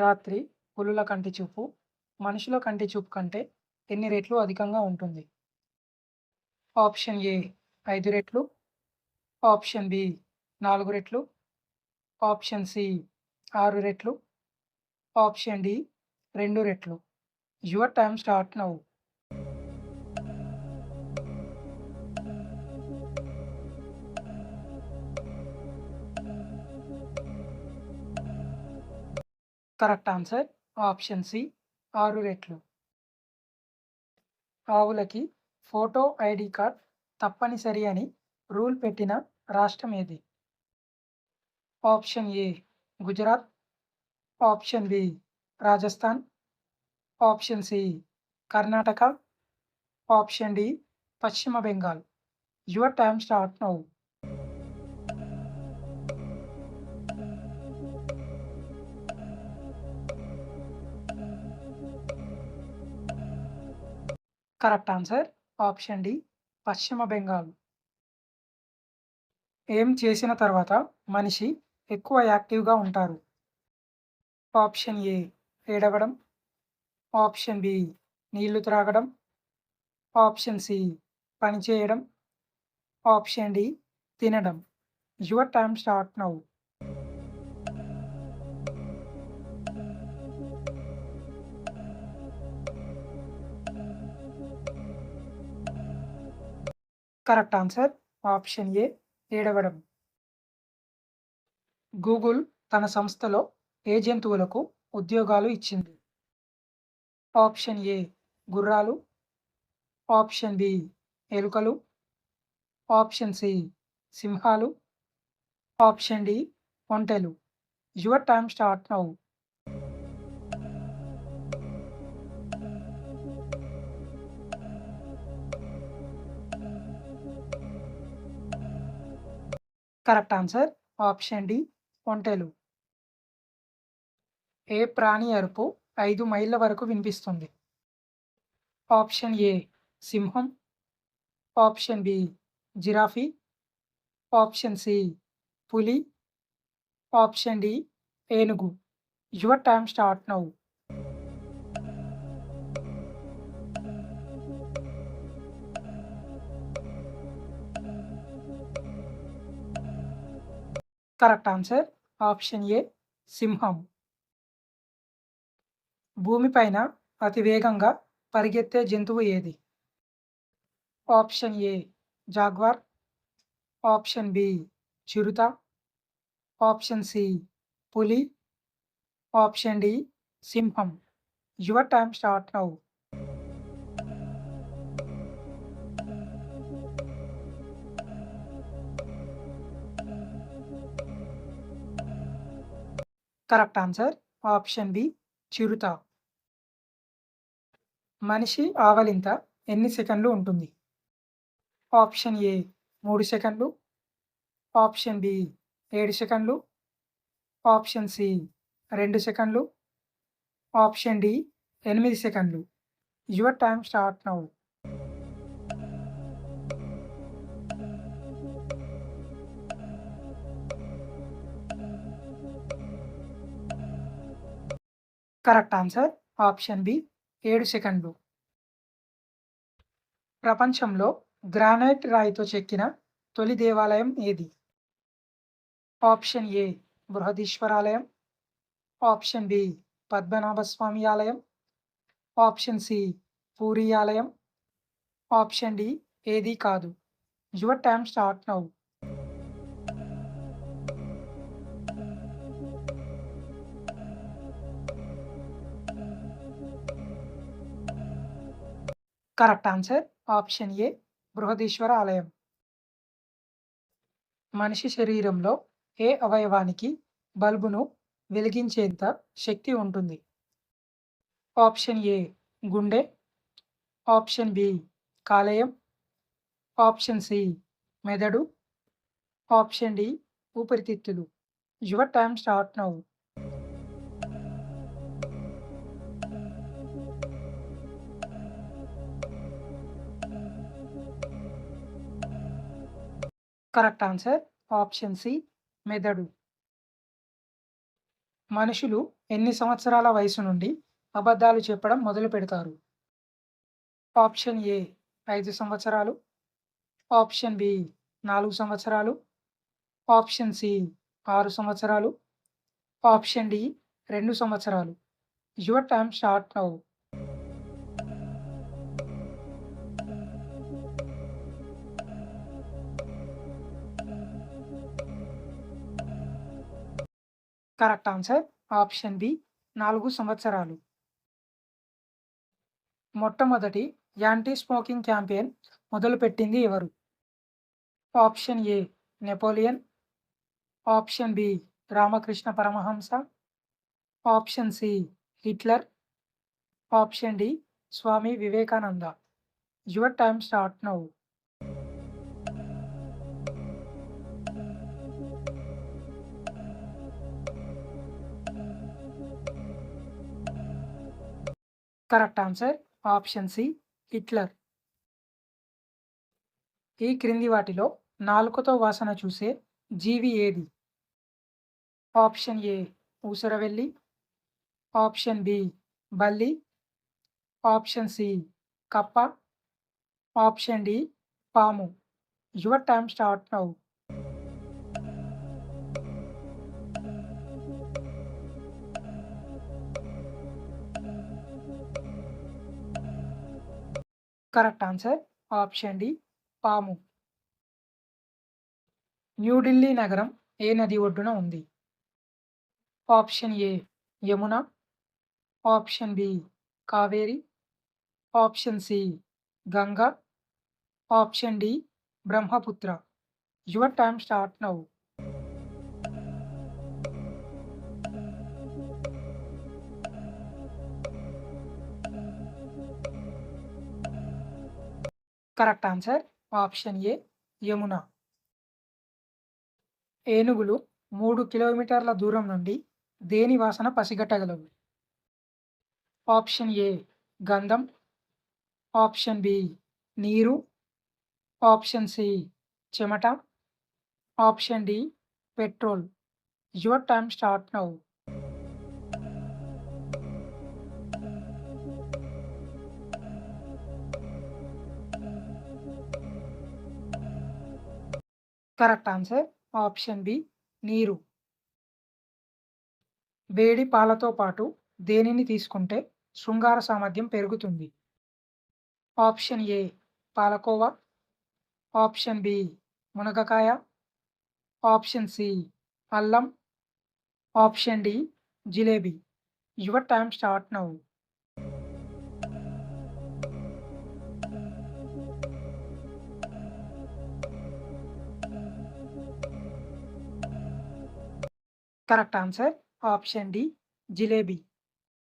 రాత్రి పులుల కంటి చూపు మనుషుల కంటి చూపు కంటే ఎన్ని రెట్లు అధికంగా ఉంటుంది? ఆప్షన్ ఏ 5 రెట్లు, ఆప్షన్ బి 4 రెట్లు, ఆప్షన్ సి 6 రెట్లు, ఆప్షన్ డి 2 రెట్లు. Your time start now. Correct answer option C 6 రెట్లు. ఆవులకి ఫోటో ఐడి కార్డ్ తప్పనిసరి అని రూల్ పెట్టిన రాష్ట్రం ఏది? Option A Gujarat, option B Rajasthan, option C Karnataka, option D Paschim Bengal. Your time start now. Correct answer option D Paschim Bengal. ఏం చేసిన తర్వాత మనిషి ఎక్కువ యాక్టివ్‌గా ఉంటారు? ఆప్షన్ ఏ ఏడవడం, ఆప్షన్ బి నీళ్లు త్రాగడం, ఆప్షన్ సి పని చేయడం, ఆప్షన్ డి తినడం. Your time start now. Correct answer option ఏ ఏడవడం. గూగుల్ తన సంస్థలో ఏ జంతువులకు ఉద్యోగాలు ఇచ్చింది? ఆప్షన్ ఏ గుర్రాలు, ఆప్షన్ బి ఎలుకలు, ఆప్షన్ సి సింహాలు, ఆప్షన్ డి ఒంటెలు. Your time start now. Correct answer option D ఒంటెలు. ఏ ప్రాణి అరుపు 5 మైళ్ళ వరకు వినిపిస్తుంది? ఆప్షన్ ఏ సింహం, option B giraffe, option C పులి, ఆప్షన్ డి ఏనుగు. Your time start now. Correct answer option A సింహం. భూమిపైన అతి వేగంగా పరిగెత్తే జంతువు ఏది? Option A jaguar, option B చిరుత, ఆప్షన్ సి పులి, ఆప్షన్ డి సింహం. Your time start now. Correct answer option B చిరుత. మనిషి ఆవలింత ఎన్ని సెకండ్లు ఉంటుంది? ఆప్షన్ ఏ 3 సెకండ్లు, ఆప్షన్ బి 7 సెకండ్లు, ఆప్షన్ సి 2 సెకండ్లు, ఆప్షన్ డి 8 సెకండ్లు. Your time start now. Correct answer option B 7 సెకండ్లు. ప్రపంచంలో గ్రానైట్ రాయితో చెక్కిన తొలి దేవాలయం ఏది? ఆప్షన్ ఏ బృహదీశ్వరాలయం, ఆప్షన్ బి పద్మనాభ స్వామి ఆలయం, ఆప్షన్ సి పూరి ఆలయం, ఆప్షన్ డి ఏది కాదు. Your time start now. Correct answer option A Brihadeeswara ఆలయం. మనిషి శరీరంలో ఏ అవయవానికి బల్బును వెలిగించేంత శక్తి ఉంటుంది? ఆప్షన్ ఏ గుండె, ఆప్షన్ బి కాలేయం, ఆప్షన్ సి మెదడు, ఆప్షన్ డి ఊపిరితిత్తులు. Your time start now. Correct answer option C మెదడు. మనుషులు ఎన్ని సంవత్సరాల వయసు నుండి అబద్ధాలు చెప్పడం మొదలుపెడతారు? ఆప్షన్ ఏ 5 సంవత్సరాలు, ఆప్షన్ బి 4 సంవత్సరాలు, ఆప్షన్ సి 6 సంవత్సరాలు, ఆప్షన్ డి 2 సంవత్సరాలు. Your time start now. Correct answer option B 4 సంవత్సరాలు. మొట్టమొదటి యాంటీ స్మోకింగ్ క్యాంపెయిన్ మొదలుపెట్టింది ఎవరు? Option A Napoleon, option B Ramakrishna Paramahamsa, option C Hitler, option D Swami Vivekananda. Your time start now. Correct answer option C Hitler. ఈ క్రింది వాటిలో నాలుకతో వాసన చూసే జీవి ఏది? ఆప్షన్ ఏ ఊసరవెల్లి, ఆప్షన్ బి బల్లి, ఆప్షన్ సి కప్ప, ఆప్షన్ డి పాము. Your time start now. Correct answer option D పాము. న్యూఢిల్లీ నగరం ఏ నది ఒడ్డున ఉంది? Option A Yamuna, option B Kaveri, option C Ganga, option D Brahmaputra. Your time start now. Correct answer option A Yamuna. ఏనుగులు 3 కిలోమీటర్ల దూరం నుండి దేని వాసన పసిగట్టగలవు? ఆప్షన్ ఏ గంధం, ఆప్షన్ బి నీరు, ఆప్షన్ సి చెమట, option D petrol. Your time start now. Correct answer option B నీరు. వేడి పాలతో పాటు దేనిని తీసుకుంటే శృంగార సామర్థ్యం పెరుగుతుంది? ఆప్షన్ ఏ పాలకోవా, ఆప్షన్ బి మునగకాయ, ఆప్షన్ సి అల్లం, option D jalebi. Your time start now. Correct answer option D jalebi.